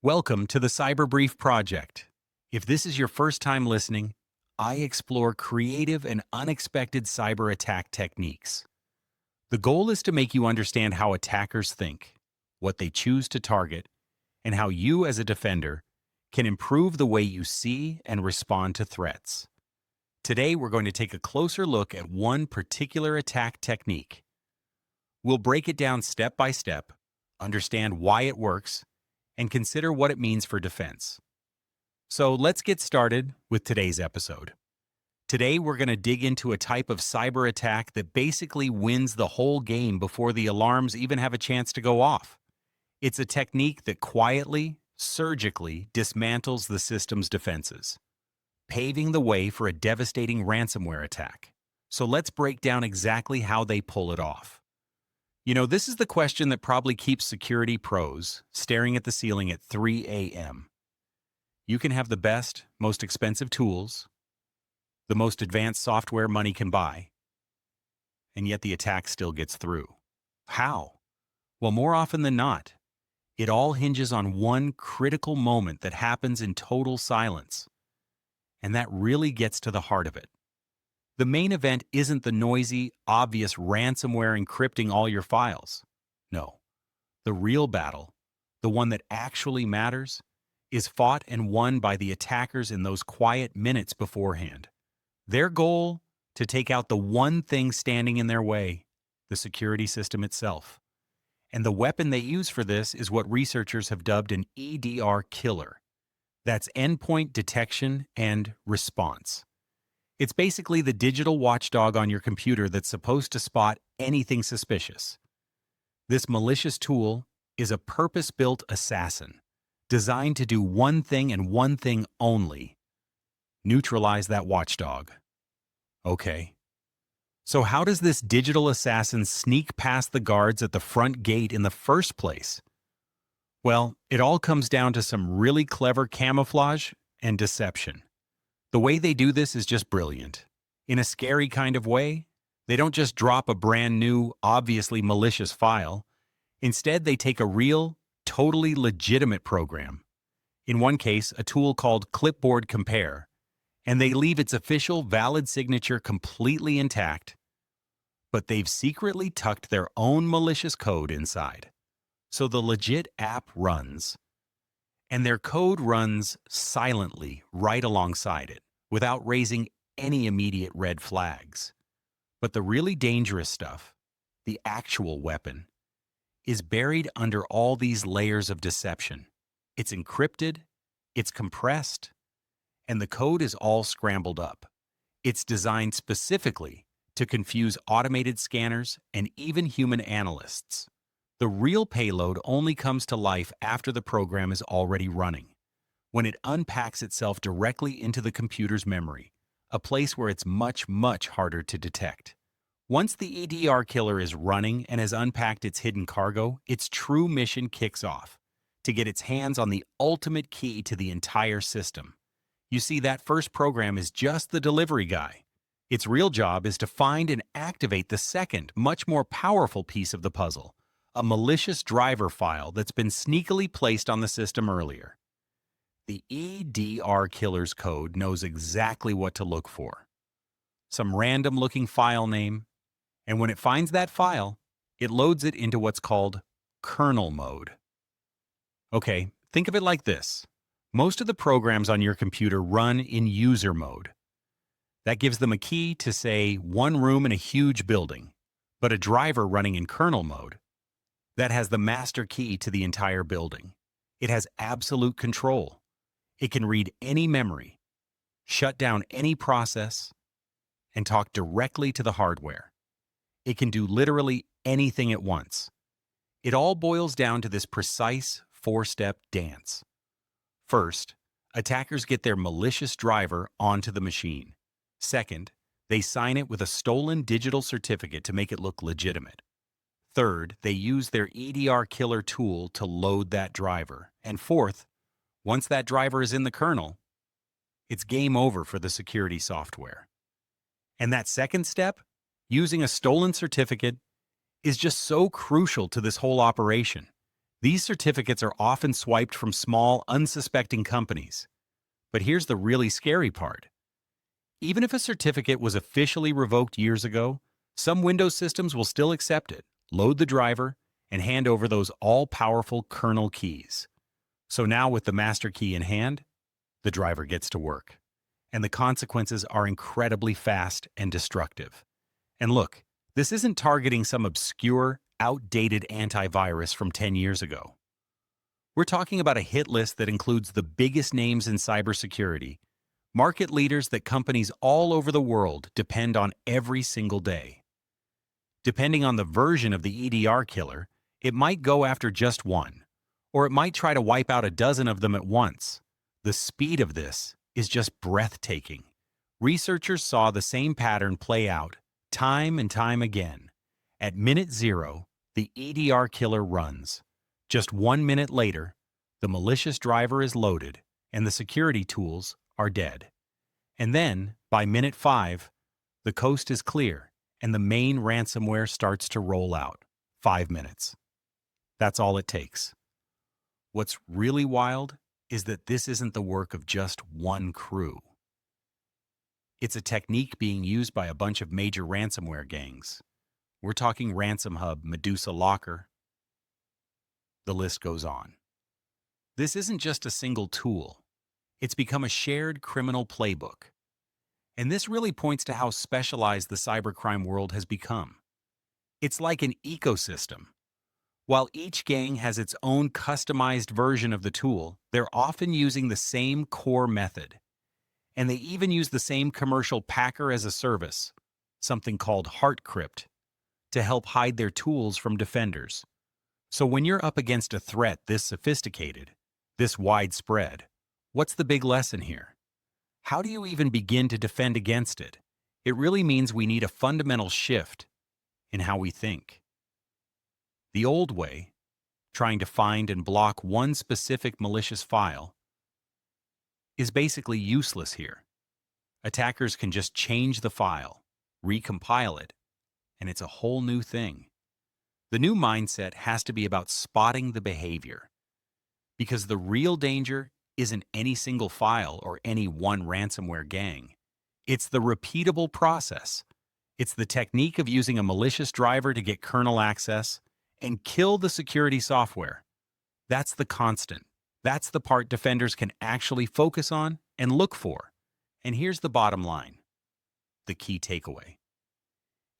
Welcome to the Cyber Brief Project. If this is your first time listening, I explore creative and unexpected cyber attack techniques. The goal is to make you understand how attackers think, what they choose to target, and how you as a defender can improve the way you see and respond to threats. Today, we're going to take a closer look at one particular attack technique. We'll break it down step by step, understand why it works, and consider what it means for defense. So let's get started with today's episode. Today we're going to dig into a type of cyber attack that basically wins the whole game before the alarms even have a chance to go off. It's a technique that quietly, surgically dismantles the system's defenses, paving the way for a devastating ransomware attack. So let's break down exactly how they pull it off. This is the question that probably keeps security pros staring at the ceiling at 3 a.m. You can have the best, most expensive tools, the most advanced software money can buy, and yet the attack still gets through. How? Well, more often than not, it all hinges on one critical moment that happens in total silence, and that really gets to the heart of it. The main event isn't the noisy, obvious ransomware encrypting all your files. No. The real battle, the one that actually matters, is fought and won by the attackers in those quiet minutes beforehand. Their goal? To take out the one thing standing in their way, the security system itself. And the weapon they use for this is what researchers have dubbed an EDR killer. That's endpoint detection and response. It's basically the digital watchdog on your computer that's supposed to spot anything suspicious. This malicious tool is a purpose-built assassin, designed to do one thing and one thing only: neutralize that watchdog. Okay. So how does this digital assassin sneak past the guards at the front gate in the first place? Well, it all comes down to some really clever camouflage and deception. The way they do this is just brilliant. In a scary kind of way, they don't just drop a brand new, obviously malicious file. Instead, they take a real, totally legitimate program. In one case, a tool called Clipboard Compare, and they leave its official valid signature completely intact, but they've secretly tucked their own malicious code inside. So the legit app runs, and their code runs silently right alongside it, without raising any immediate red flags. But the really dangerous stuff, the actual weapon, is buried under all these layers of deception. It's encrypted, it's compressed, and the code is all scrambled up. It's designed specifically to confuse automated scanners and even human analysts. The real payload only comes to life after the program is already running, when it unpacks itself directly into the computer's memory, a place where it's much, much harder to detect. Once the EDR killer is running and has unpacked its hidden cargo, its true mission kicks off: to get its hands on the ultimate key to the entire system. You see, that first program is just the delivery guy. Its real job is to find and activate the second, much more powerful piece of the puzzle: a malicious driver file that's been sneakily placed on the system earlier. The EDR killer's code knows exactly what to look for: some random-looking file name, and when it finds that file, it loads it into what's called kernel mode. Okay, think of it like this. Most of the programs on your computer run in user mode. That gives them a key to, say, one room in a huge building, but a driver running in kernel mode, that has the master key to the entire building. It has absolute control. It can read any memory, shut down any process, and talk directly to the hardware. It can do literally anything at once. It all boils down to this precise four-step dance. First, attackers get their malicious driver onto the machine. Second, they sign it with a stolen digital certificate to make it look legitimate. Third, they use their EDR killer tool to load that driver. And fourth, once that driver is in the kernel, it's game over for the security software. And that second step, using a stolen certificate, is just so crucial to this whole operation. These certificates are often swiped from small, unsuspecting companies. But here's the really scary part. Even if a certificate was officially revoked years ago, some Windows systems will still accept it, load the driver, and hand over those all-powerful kernel keys. So now with the master key in hand, the driver gets to work. And the consequences are incredibly fast and destructive. And look, this isn't targeting some obscure, outdated antivirus from 10 years ago. We're talking about a hit list that includes the biggest names in cybersecurity, market leaders that companies all over the world depend on every single day. Depending on the version of the EDR killer, it might go after just one, or it might try to wipe out a dozen of them at once. The speed of this is just breathtaking. Researchers saw the same pattern play out time and time again. At minute 0, the EDR killer runs. Just 1 minute later, the malicious driver is loaded and the security tools are dead. And then, by minute 5, the coast is clear and the main ransomware starts to roll out. 5 minutes. That's all it takes. What's really wild is that this isn't the work of just one crew. It's a technique being used by a bunch of major ransomware gangs. We're talking RansomHub, MedusaLocker. The list goes on. This isn't just a single tool. It's become a shared criminal playbook. And this really points to how specialized the cybercrime world has become. It's like an ecosystem. While each gang has its own customized version of the tool, they're often using the same core method. And they even use the same commercial packer as a service, something called HeartCrypt, to help hide their tools from defenders. So when you're up against a threat this sophisticated, this widespread, what's the big lesson here? How do you even begin to defend against it? It really means we need a fundamental shift in how we think. The old way, trying to find and block one specific malicious file, is basically useless here. Attackers can just change the file, recompile it, and it's a whole new thing. The new mindset has to be about spotting the behavior. Because the real danger isn't any single file or any one ransomware gang. It's the repeatable process. It's the technique of using a malicious driver to get kernel access and kill the security software. That's the constant. That's the part defenders can actually focus on and look for. And here's the bottom line, the key takeaway.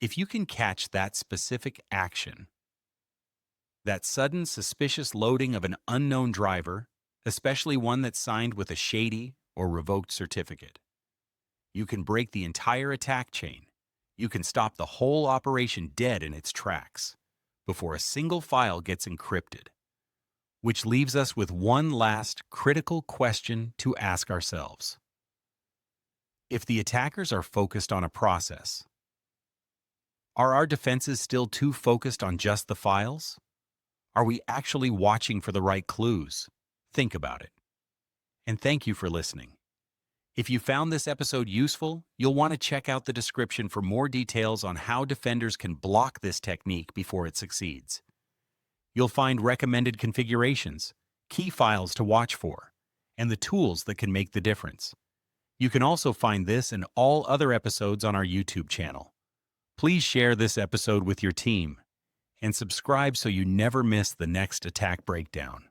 If you can catch that specific action, that sudden suspicious loading of an unknown driver, especially one that's signed with a shady or revoked certificate, you can break the entire attack chain. You can stop the whole operation dead in its tracks before a single file gets encrypted. Which leaves us with one last critical question to ask ourselves. If the attackers are focused on a process, are our defenses still too focused on just the files? Are we actually watching for the right clues? Think about it. And thank you for listening. If you found this episode useful, you'll want to check out the description for more details on how defenders can block this technique before it succeeds. You'll find recommended configurations, key files to watch for, and the tools that can make the difference. You can also find this and all other episodes on our YouTube channel. Please share this episode with your team and subscribe so you never miss the next attack breakdown.